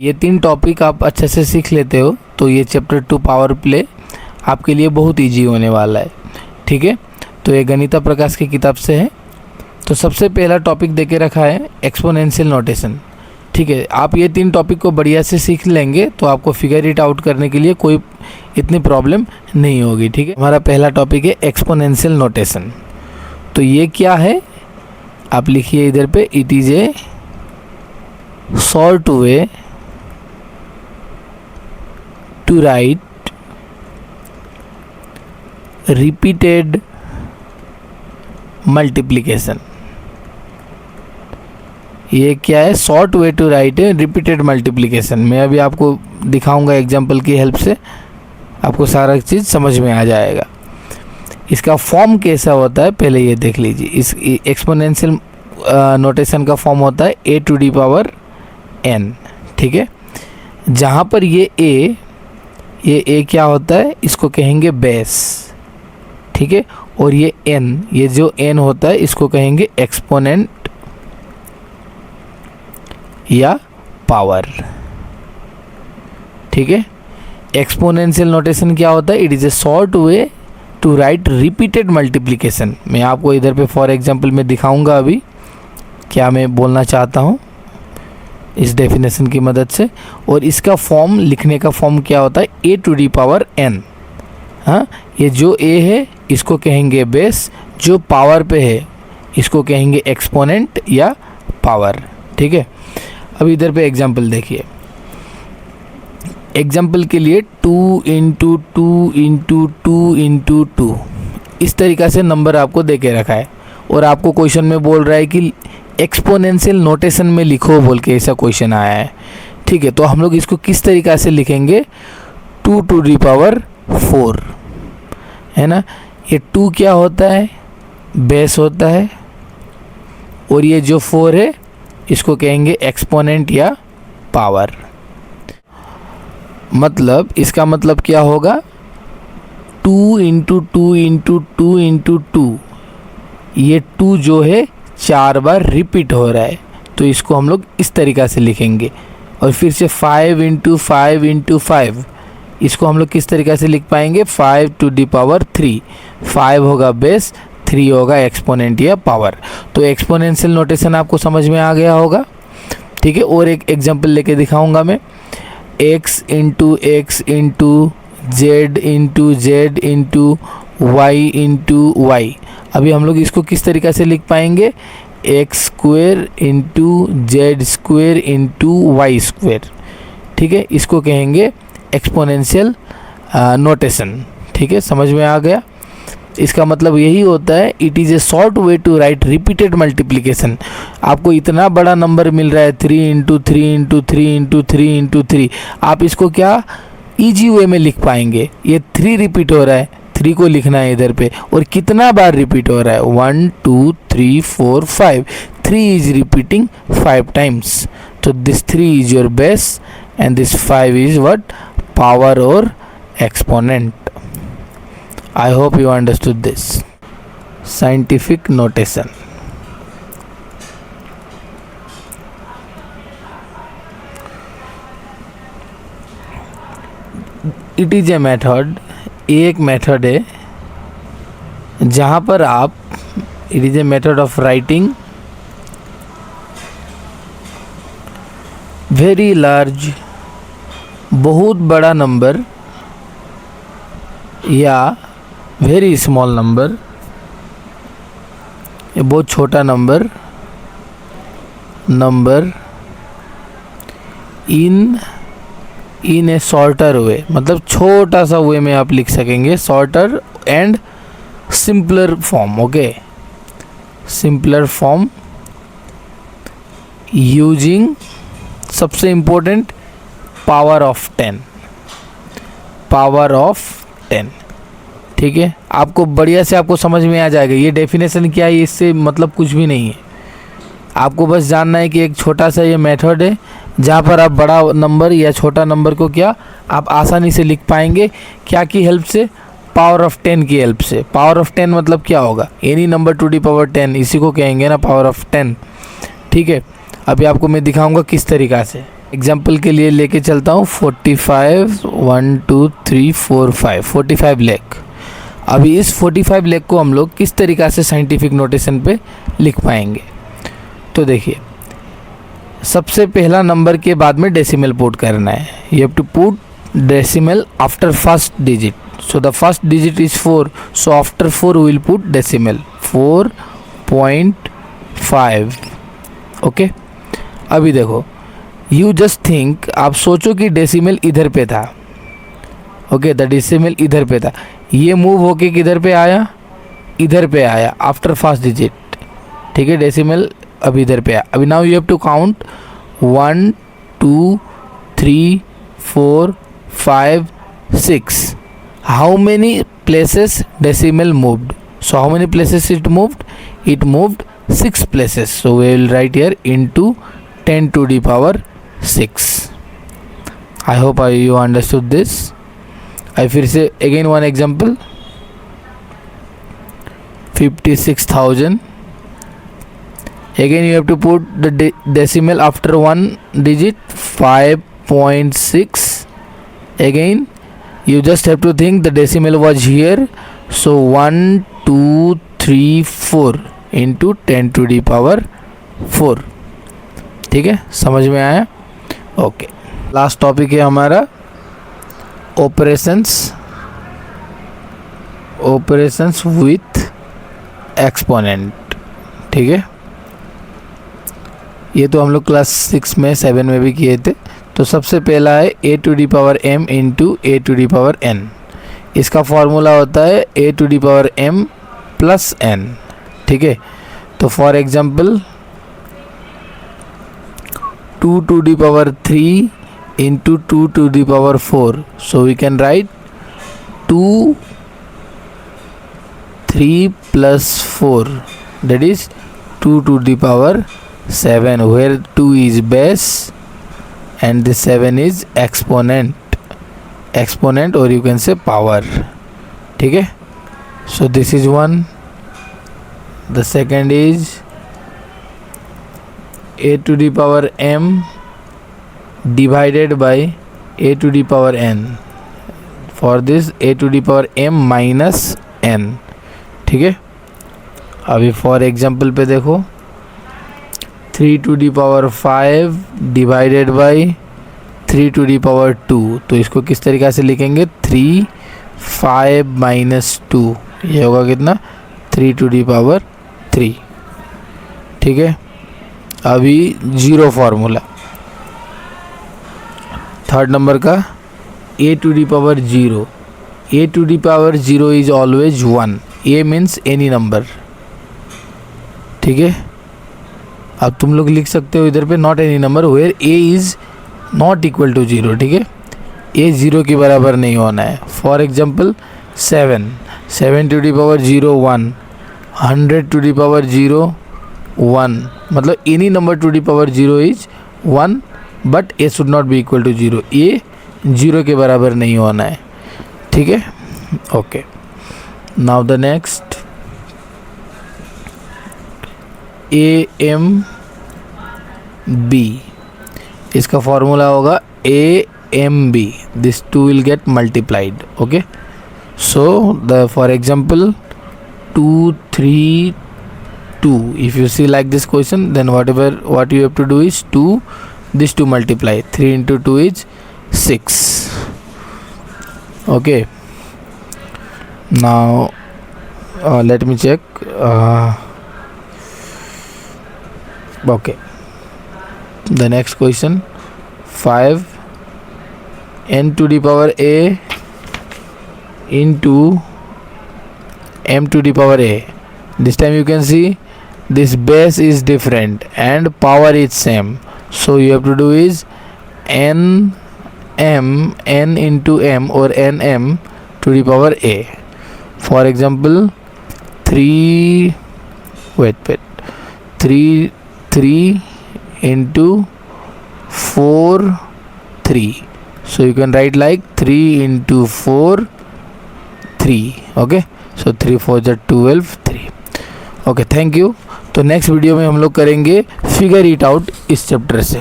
ये 3 टॉपिक आप अच्छे से सीख लेते हो तो ये चैप्टर 2 पावर प्ले आपके लिए बहुत इजी होने वाला है। ठीक है, तो ये गणिता प्रकाश की किताब से है। तो सबसे पहला टॉपिक देके रखा है एक्सपोनेंशियल नोटेशन। ठीक है, आप ये 3 टॉपिक को बढ़िया से सीख लेंगे तो आपको फिगर इट आउट करने के लिए कोई इतनी प्रॉब्लम नहीं होगी। ठीक है, हमारा पहला टॉपिक है एक्सपोनेंशियल नोटेशन। तो ये क्या है आप लिखिए इधर पे, it is a short way to write repeated multiplication. ये क्या है? शॉर्ट वे टू राइट है रिपीटेड मल्टीप्लिकेशन। मैं अभी आपको दिखाऊंगा एग्जांपल की हेल्प से, आपको सारा चीज़ समझ में आ जाएगा। इसका फॉर्म कैसा होता है पहले ये देख लीजिए। इस एक्सपोनेंशियल नोटेशन का फॉर्म होता है a to the power n। ठीक है, जहाँ पर ये a क्या होता है, इसको कहेंगे बेस। ठीक है, और ये n, ये जो n होता है इसको कहेंगे एक्सपोनेंट या पावर। ठीक है, एक्सपोनेंशियल नोटेशन क्या होता है? It is a short way to write repeated multiplication. मैं आपको इधर पे फॉर एग्जांपल में दिखाऊंगा अभी क्या मैं बोलना चाहता हूँ इस डेफिनेशन की मदद से। और इसका फॉर्म, लिखने का फॉर्म क्या होता है? a to the power n। हाँ, ये जो a है इसको कहेंगे बेस, जो पावर पे है इसको कहेंगे एक्सपोनेंट या पावर। ठीक है, अब इधर पे एग्जांपल देखिए। एग्जांपल के लिए 2 इंटू 2 इंटू 2 इंटू 2 इस तरीक़ा से नंबर आपको दे के रखा है और आपको क्वेश्चन में बोल रहा है कि एक्सपोनेंशियल नोटेशन में लिखो बोल के ऐसा क्वेश्चन आया है। ठीक है, तो हम लोग इसको किस तरीक़ा से लिखेंगे? 2 टू दी पावर 4 है ना। ये 2 क्या होता है? बेस होता है, और ये जो 4 है इसको कहेंगे एक्सपोनेंट या पावर। मतलब इसका मतलब क्या होगा? 2 इंटू 2 इंटू 2 इंटू 2, ये 2 जो है 4 बार रिपीट हो रहा है तो इसको हम लोग इस तरीक़ा से लिखेंगे। और फिर से 5 इंटू 5 इंटू 5, इसको हम लोग किस तरीक़ा से लिख पाएंगे? 5 टू दी पावर 3। 5 होगा बेस, 3 होगा एक्सपोनेंट या पावर। तो एक्सपोनेंशियल नोटेशन आपको समझ में आ गया होगा। ठीक है, और एक एग्जांपल लेके दिखाऊंगा मैं। x into X into Z into Z into Y into Y. अभी हम लोग इसको किस तरीक़ा से लिख पाएंगे? X square into Z square into Y square. ठीक है, इसको कहेंगे एक्सपोनेंशियल नोटेशन। ठीक है, समझ में आ गया। इसका मतलब यही होता है, it is a short way to write repeated multiplication. आपको इतना बड़ा नंबर मिल रहा है 3 इंटू 3 इंटू 3 इंटू 3 इंटू 3, आप इसको क्या ईजी वे में लिख पाएंगे? ये 3 रिपीट हो रहा है, 3 को लिखना है इधर पे, और कितना बार रिपीट हो रहा है? 1 2 3 4 5। 3 इज रिपीटिंग 5 टाइम्स। तो this 3 is your base and this 5 is what? Power और exponent. I hope you understood this. Scientific notation. It is a method, एक मेथड है जहाँ पर आप, it is a method of writing very large, बहुत बड़ा number या very small number, ये बहुत छोटा नंबर इन ए शॉर्टर वे। मतलब छोटा सा वे में आप लिख सकेंगे, shorter and simpler form. Okay, simpler form using, सबसे important, power of 10। Power of 10। ठीक है, आपको बढ़िया से आपको समझ में आ जाएगा। ये डेफिनेशन क्या है, इससे मतलब कुछ भी नहीं है। आपको बस जानना है कि एक छोटा सा ये मेथड है जहाँ पर आप बड़ा नंबर या छोटा नंबर को क्या आप आसानी से लिख पाएंगे। क्या की हेल्प से? पावर ऑफ 10 की हेल्प से। पावर ऑफ 10 मतलब क्या होगा? Any number to the power 10, इसी को कहेंगे ना पावर ऑफ 10। ठीक है, अभी आपको मैं दिखाऊंगा किस तरीक़ा से। एग्जाम्पल के लिए लेके चलता हूँ 45 1 2 3 4 5 45 लाख। अभी इस 45 लाख को हम लोग किस तरीक़ा से साइंटिफिक नोटेशन पे लिख पाएंगे? तो देखिए, सबसे पहला नंबर के बाद में डेसिमल पुट करना है। You have to put decimal after first digit. So the first digit is 4, so after 4 we will put decimal 4.5। Okay, अभी देखो, यू जस्ट थिंक, आप सोचो कि डेसिमल इधर पे था। ओके, द डेसिमल इधर पे था, ये मूव होके किधर पे आया? इधर पे आया आफ्टर फर्स्ट डिजिट। ठीक है, डेसिमल अब इधर पे आया। अभी now you have to count 1 2 3 4 5 6। How many places decimal moved? So how many places it moved? It moved 6 places. So we will write here into 10 to the power 6. I hope you understood this. I फिर से again one example, 56,000. Again you have to put the decimal after one digit, 5.6. Again you just have to think the decimal was here, so 1 2 3 4 into 10 to the power 4। ठीक है, समझ में आया? Okay, last topic है हमारा operations with exponent. ठीक है, ये तो हम लोग क्लास 6 में 7 में भी किए थे। तो सबसे पहला है a to the power m into a to the power n। इसका फॉर्मूला होता है a to the power m plus n। ठीक है, तो for example 2 to the power 3 into 2 to the power 4। So we can write 2 3 plus 4, that is 2 to the power 7, where 2 is base and the 7 is exponent or you can say power। ठीक है, so this is one। The second is a to the power m divided by a to the power n। For this a to the power m minus n। ठीक है, अभी for example पे देखो 3 to the power 5 divided by 3 to the power 2। तो इसको किस तरीक़ा से लिखेंगे? 3 5 minus 2, ये होगा कितना? 3 to the power 3। ठीक है, अभी जीरो फार्मूला थर्ड नंबर का a to the power 0। a to the power 0 is always 1। a means any number। ठीक है, अब तुम लोग लिख सकते हो इधर पे not any number where a is not equal to 0। ठीक है, a 0 के बराबर नहीं होना है। For example 7 to the power 0 1, 100 to the power 0 1, मतलब any number to the power 0 is 1 but A should not be equal to 0। A 0 के बराबर नहीं होना है। ठीक है, okay. Now the next A M B, इसका फॉर्मूला होगा A M B, this two will get multiplied. Okay, so the for example 2 3 2, if you see like this question, then what you have to do is this to multiply 3 into 2 is 6। okay, now let me check। okay, the next question 5 n to the power a into m to the power a। this time you can see this base is different and power is same, so you have to do is n into m or nm to the power a। for example 3 into 4 3, so you can write like 3 into 4 3। okay, so 3 4 is 12 3। Okay, thank you. तो next video में हम लोग करेंगे figure it out इस chapter से।